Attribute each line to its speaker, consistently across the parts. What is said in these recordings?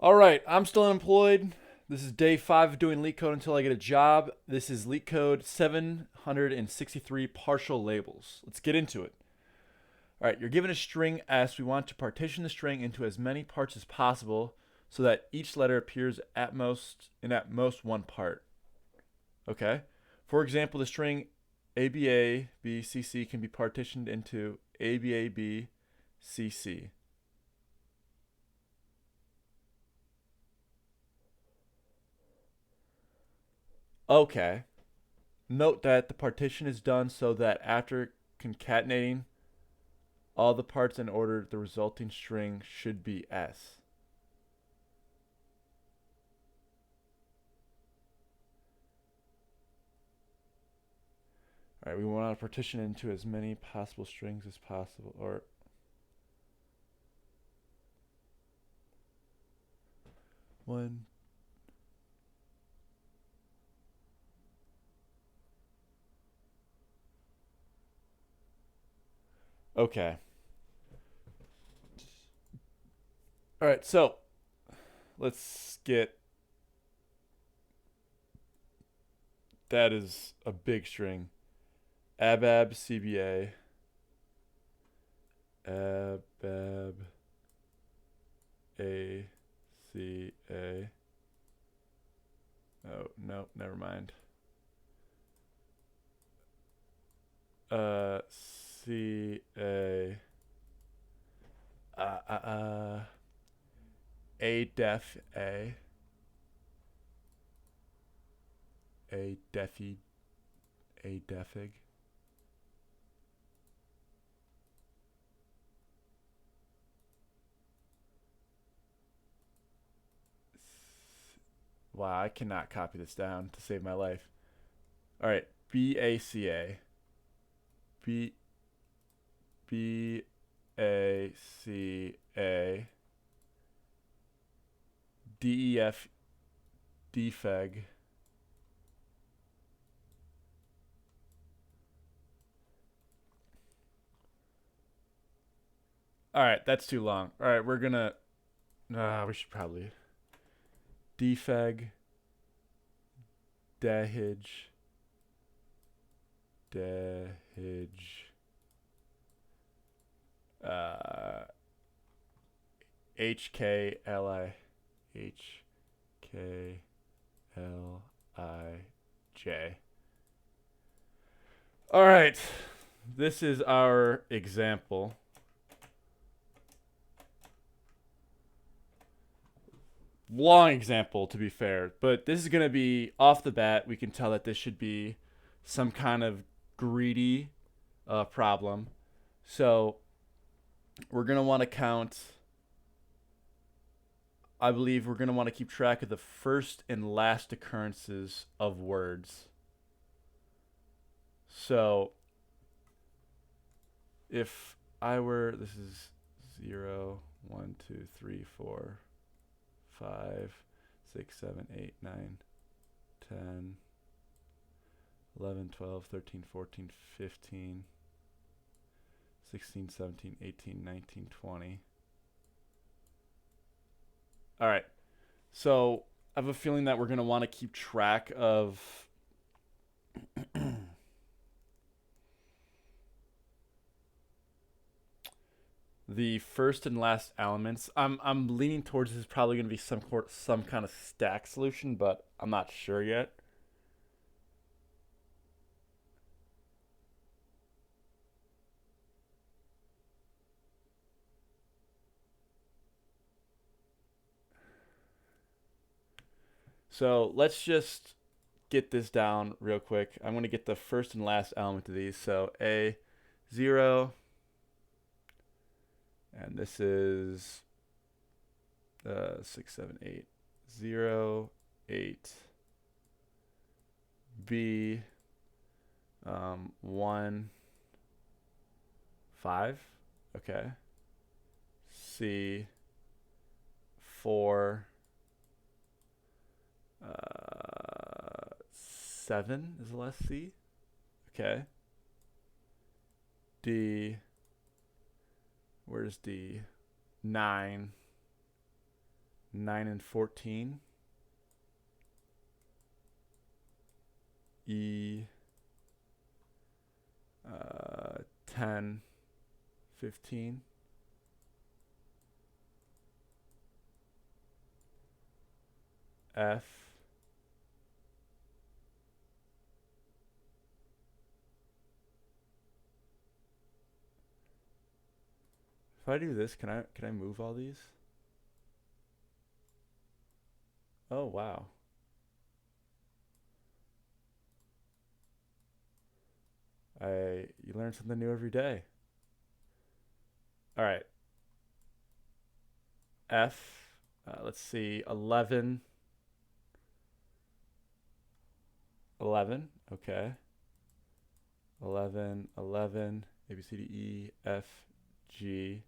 Speaker 1: All right, I'm still unemployed. This is day 5 of doing Leetcode until I get a job. This is Leetcode 763 partial labels. Let's get into it. All right, you're given a string S. We want to partition the string into as many parts as possible so that each letter appears at most one part. Okay? For example, the string ABA-BCC can be partitioned into ABABCC. Okay. Note that the partition is done so that after concatenating all the parts in order, the resulting string should be S. All right, we want to partition into as many possible strings as possible, or one. Okay. All right, so let's get. That is a big string. Abab CBA. Abab ACA. Oh, no, never mind. CA. Uh, uh, uh, A def A defi, A defig. Wow, I cannot copy this down to save my life. All right, BACA. B BACA. DEF defeg. All right, that's too long. All right, we're gonna. We should probably defeg, dehij, dehij, uh, HKLI, HKLIJ. All right, this is our example. Long example, to be fair, but this is going to be off the bat. We can tell that this should be some kind of greedy problem. So we're going to want to count. I believe we're going to want to keep track of the first and last occurrences of words. So if I were, this is 0, 1, 2, 3, 4, 5, 6, 7, 8, 9, 10, 11, 12, 13, 14, 15, 16, 17, 18, 19, 20. All right. So I have a feeling that we're going to want to keep track of the first and last elements. I'm leaning towards this is probably going to be some kind of stack solution, but I'm not sure yet. So let's just get this down real quick. I'm going to get the first and last element of these. So A 0, and this is 6, 7, 8, 0, 8. B 1, 5. Okay. C 4, 7 is the last C. Okay. D, where's D? 9. 9 and 14. E 10, 15. F. If I do this, can I move all these? Oh wow. You learn something new every day. All right. F. Let's see. 11. 11. Okay. 11. 11. A B C D E F G.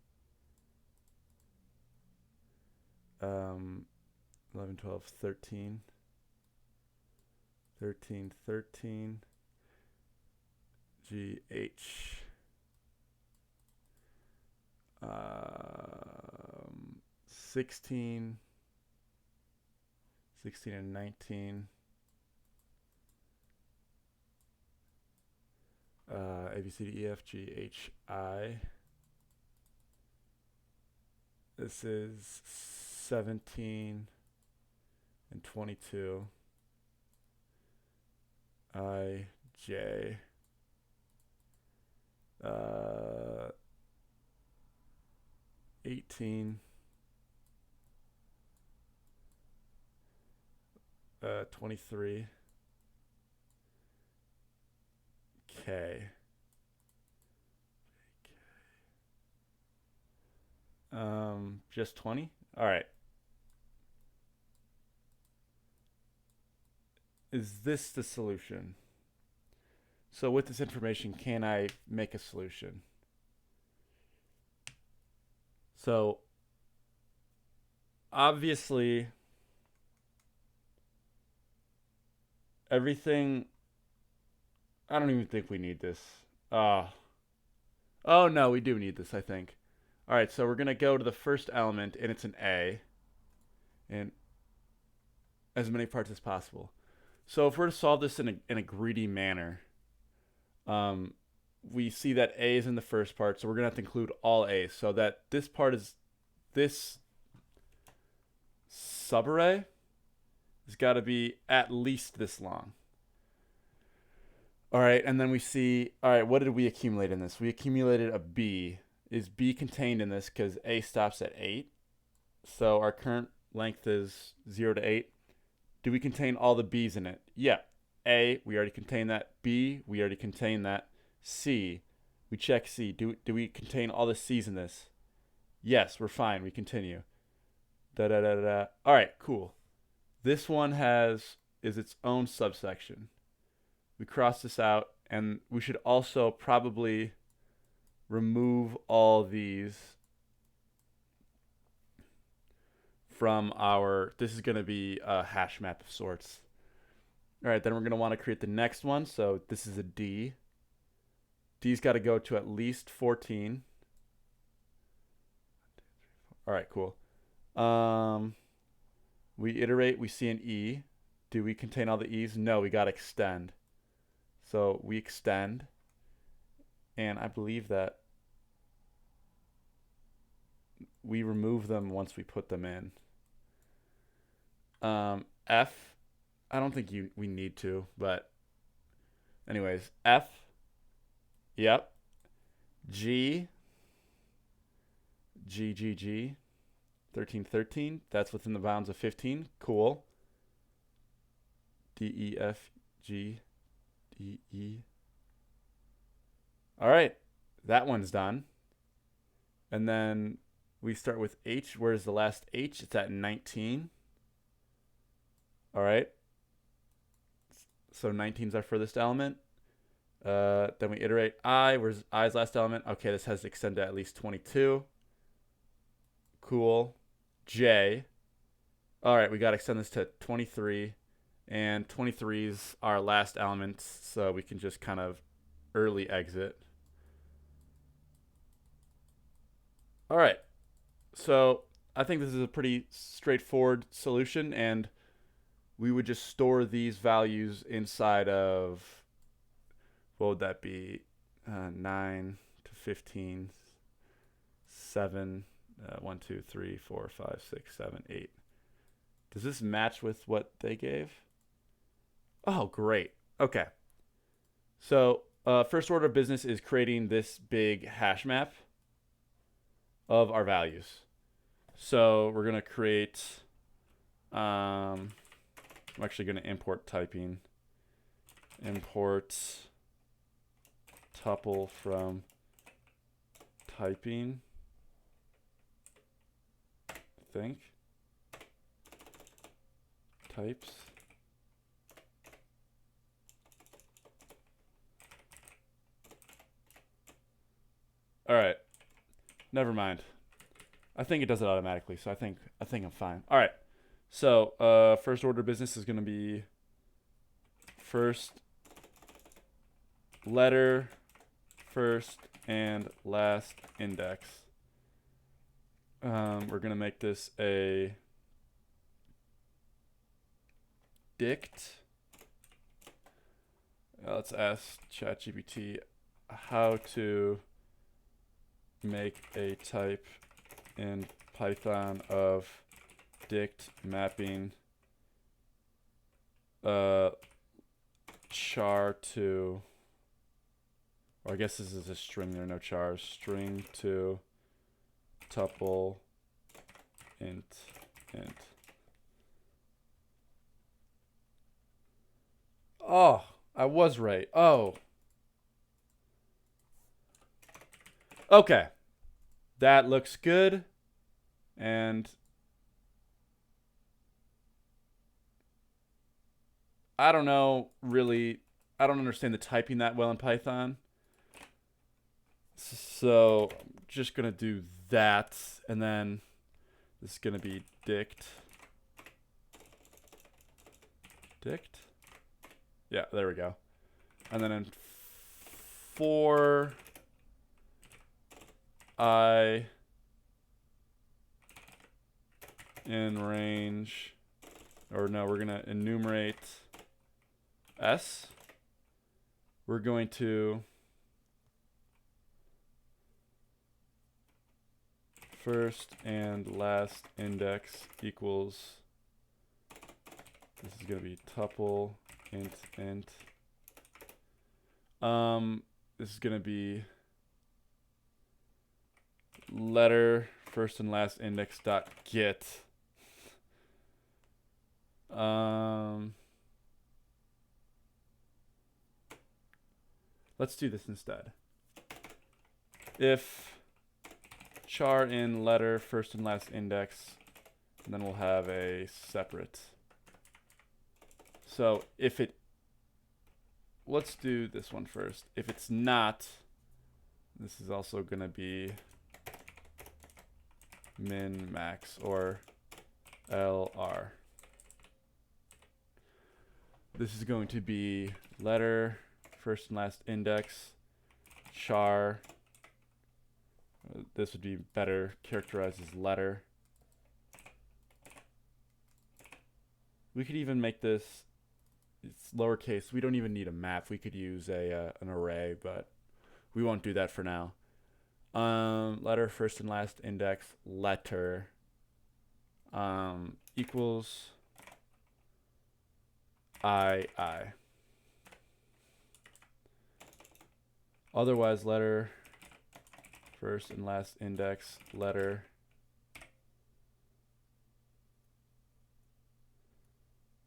Speaker 1: 11, 12, 13. 13, 13. G H. 16. 16 and 19. A B C D E F G H I. This is 17 and 22. I J. 18. 23. K. Just 20? All right. Is this the solution? So with this information, can I make a solution? So obviously everything, I don't even think we need this. Oh no, we do need this, I think. All right, so we're going to go to the first element, and it's an A, and as many parts as possible. So if we're to solve this in a greedy manner, we see that A is in the first part, so we're going to have to include all A's. So that this part is, this subarray has got to be at least this long. All right, and then we see, all right, what did we accumulate in this? We accumulated a B. Is B contained in this because A stops at 8? So our current length is 0 to 8. Do we contain all the B's in it? Yeah. A, we already contain that. B, we already contain that. C, we check C. Do we contain all the C's in this? Yes, we're fine. We continue. Da da da da. All right, cool. This one is its own subsection. We cross this out, and we should also probably remove all these from our, this is going to be a hash map of sorts. All right, then we're going to want to create the next one. So this is a D. D's got to go to at least 14. All right, cool. We iterate, we see an E. Do we contain all the E's? No, we got to extend. So we extend, and I believe that we remove them once we put them in. F, I don't think we need to, but anyways, F, yep. G, 13, 13. That's within the bounds of 15. Cool. D, E, F, G, D, E. All right, that one's done. And then we start with H. Where's the last H? It's at 19. All right. So 19 is our furthest element. Then we iterate I. Where's I's last element? Okay, this has to extend to at least 22. Cool. J. All right, we got to extend this to 23. And 23 is our last element, so we can just kind of early exit. All right. So I think this is a pretty straightforward solution, and we would just store these values inside of, what would that be? 9 to 15, 7, 1, 2, 3, 4, 5, 6, 7, 8. Does this match with what they gave? Oh, great. Okay. So first order of business is creating this big hash map of our values. So we're going to create, I'm actually going to import typing. Import tuple from typing, I think. Types. All right. Never mind. I think it does it automatically, so I think I'm fine. All right. So first order of business is going to be first letter, first and last index. We're going to make this a dict. Let's ask ChatGPT how to make a type in Python of dict mapping char to, or I guess this is a string, there are no chars, string to tuple int. Oh, I was right. Oh. Okay. That looks good. And I don't know, really, I don't understand the typing that well in Python. So I'm just going to do that. And then this is going to be dict. Dict? Yeah, there we go. And then in for I in range, or no, we're going to enumerate S. We're going to first and last index equals, this is going to be tuple int. This is going to be letter first and last index dot get. Let's do this instead. If char in letter first and last index, and then we'll have a separate. So if it, let's do this one first. If it's not, this is also going to be min max or LR. This is going to be letter first and last index char. This would be better characterized as letter. We could even make this, it's lowercase. We don't even need a map. We could use an array, but we won't do that for now. Letter first and last index letter equals I. Otherwise, letter first and last index letter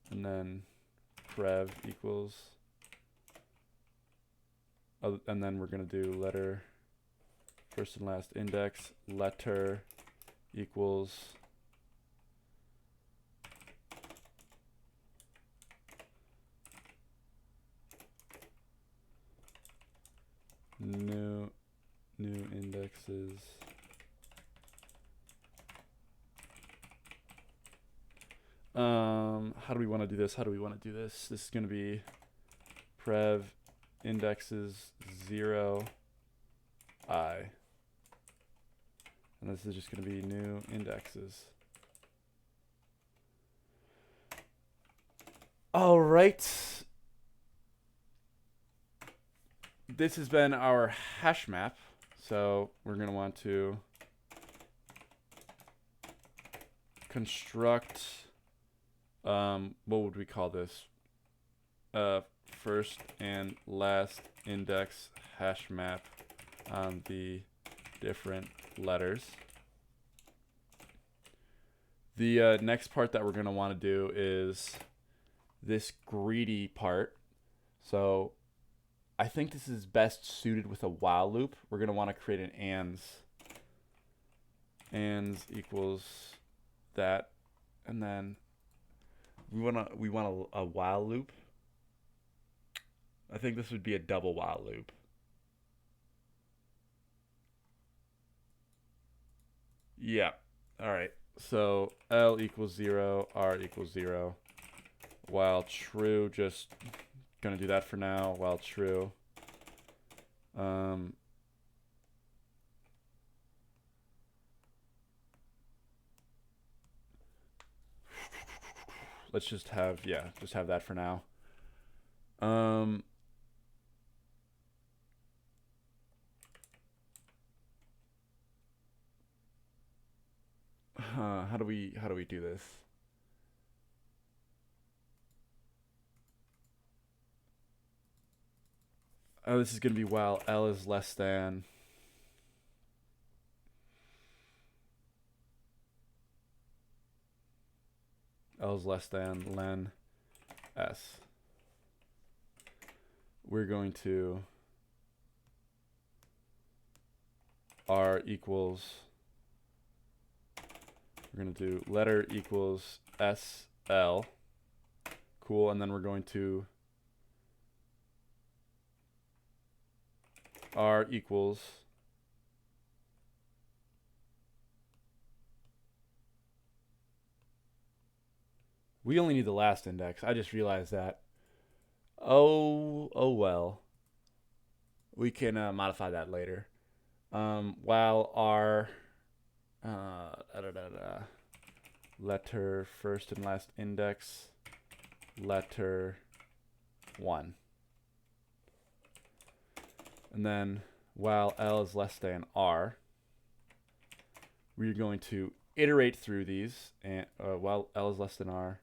Speaker 1: and then prev equals, and then we're going to do letter first and last index letter equals new indexes how do we want to do this? This is going to be prev indexes 0 I, And this is just going to be new indexes. All right. This has been our hash map. So we're going to want to construct, what would we call this? First and last index hash map on the different letters. The next part that we're going to want to do is this greedy part. So I think this is best suited with a while loop. We're going to want to create an ands. Ands equals that, and then we want a while loop. I think this would be a double while loop. Yeah. All right. So L equals 0, R equals 0. While true, just gonna do that for now. While true. Let's just have that for now. How do we do this? Oh, this is gonna be while L is less than. L is less than len s. We're going to R equals. We're going to do letter equals SL. Cool. And then we're going to R equals we only need the last index. I just realized that. Oh well. We can modify that later. While our letter first and last index letter 1. And then while L is less than R, we're going to iterate through these, and while L is less than R,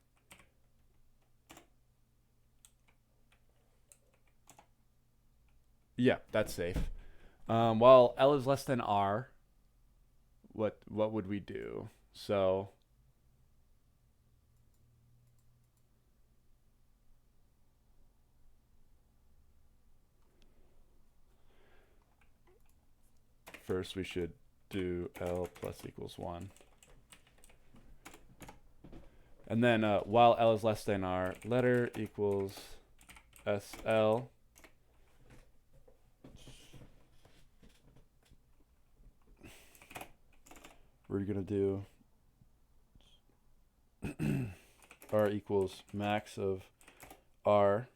Speaker 1: yeah, that's safe. While L is less than R, what would we do? So first we should do L plus equals 1. And then while L is less than R, letter equals SL. We're going to do R equals max of R,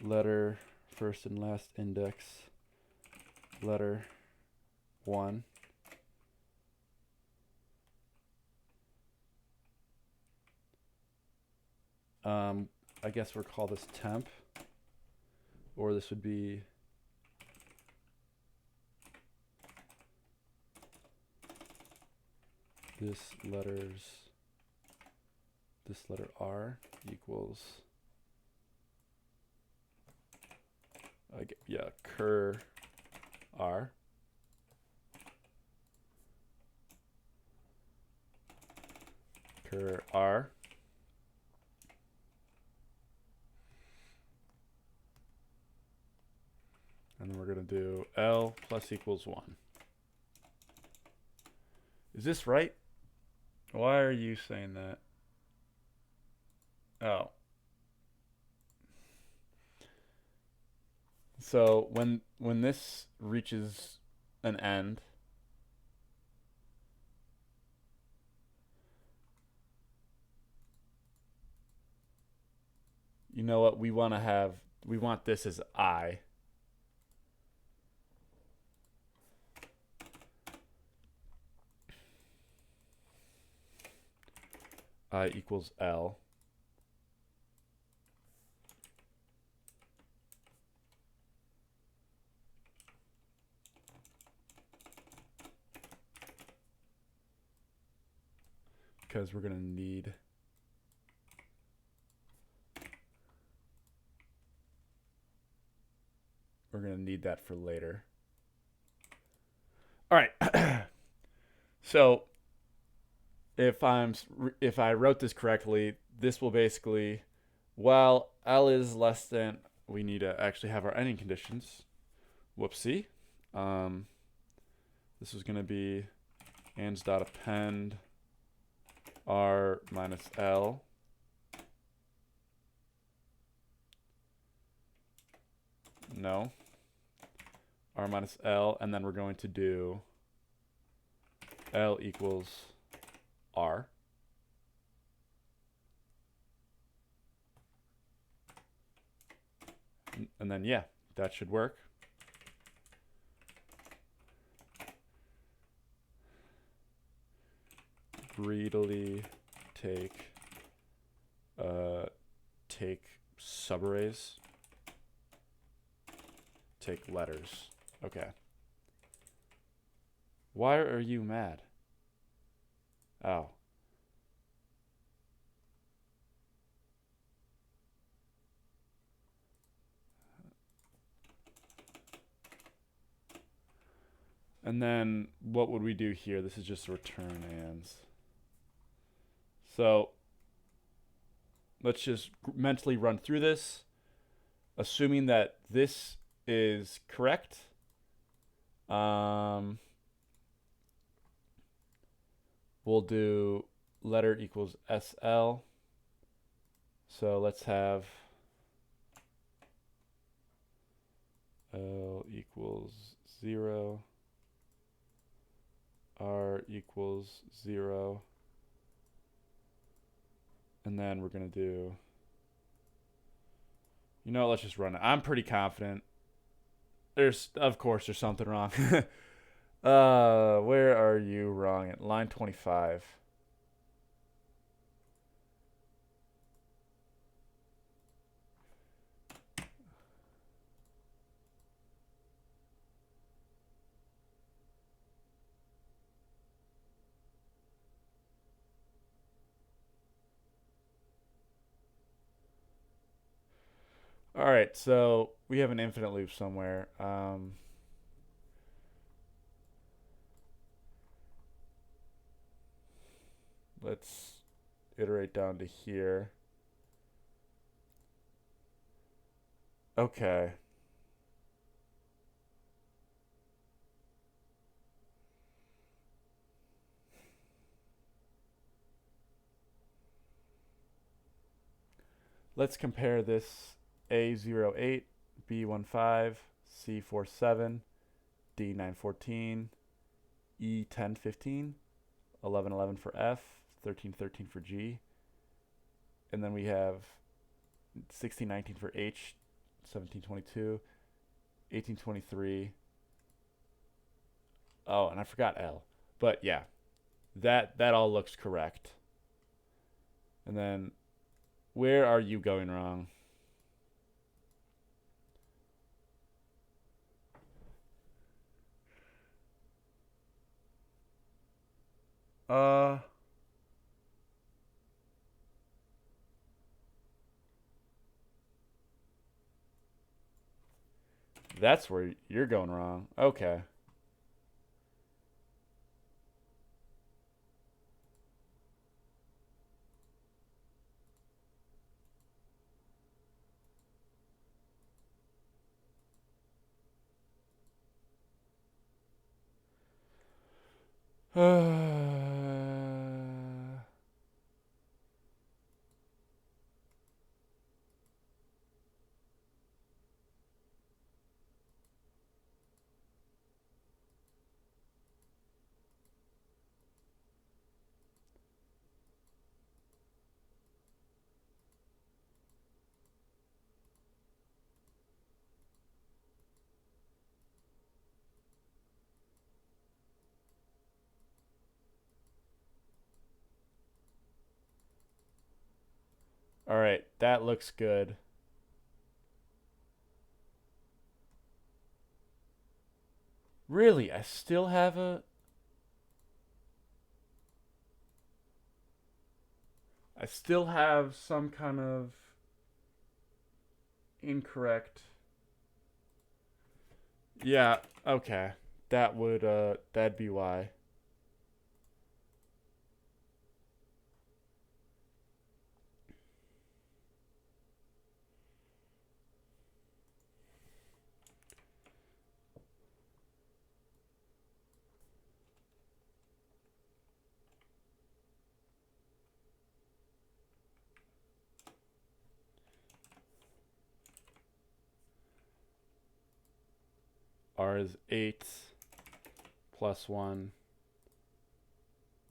Speaker 1: letter first and last index, letter 1. I guess we'll call this temp, or this would be this letter R equals cur R. Cur R. And then we're going to do L plus equals 1. Is this right? Why are you saying that? Oh. So when this reaches an end, you know what we want this as I. I equals L. Because we're going to need that for later. All right. So if I wrote this correctly, this will basically, while L is less than, we need to actually have our ending conditions. Whoopsie. This is going to be ans.append R minus L. No. R minus L, and then we're going to do L equals R. And then, yeah, that should work. Greedily take subarrays. Take letters. Okay. Why are you mad? Oh. And then what would we do here? This is just return ans. So let's just mentally run through this, assuming that this is correct. We'll do letter equals SL. So let's have L equals 0. R equals 0. And then we're going to do, let's just run it. I'm pretty confident. Of course, there's something wrong. Where are you wrong? At line 25. All right, so we have an infinite loop somewhere. Let's iterate down to here. Okay. Let's compare this A08, B15, C47, D914, E1015, 1111 for F, 1313 for G. And then we have 1619 for H, 1722, 1823. Oh, and I forgot L. But yeah, that all looks correct. And then where are you going wrong? That's where you're going wrong. Okay. All right, that looks good. Really, I still have a... I still have some kind of incorrect... Yeah, okay. That'd be why. R is 8 plus 1.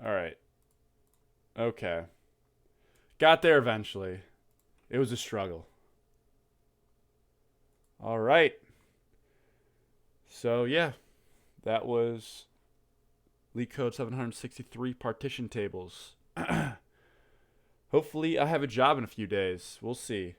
Speaker 1: All right. Okay. Got there eventually. It was a struggle. All right. So, yeah, that was Leetcode 763 partition tables. Hopefully, I have a job in a few days. We'll see.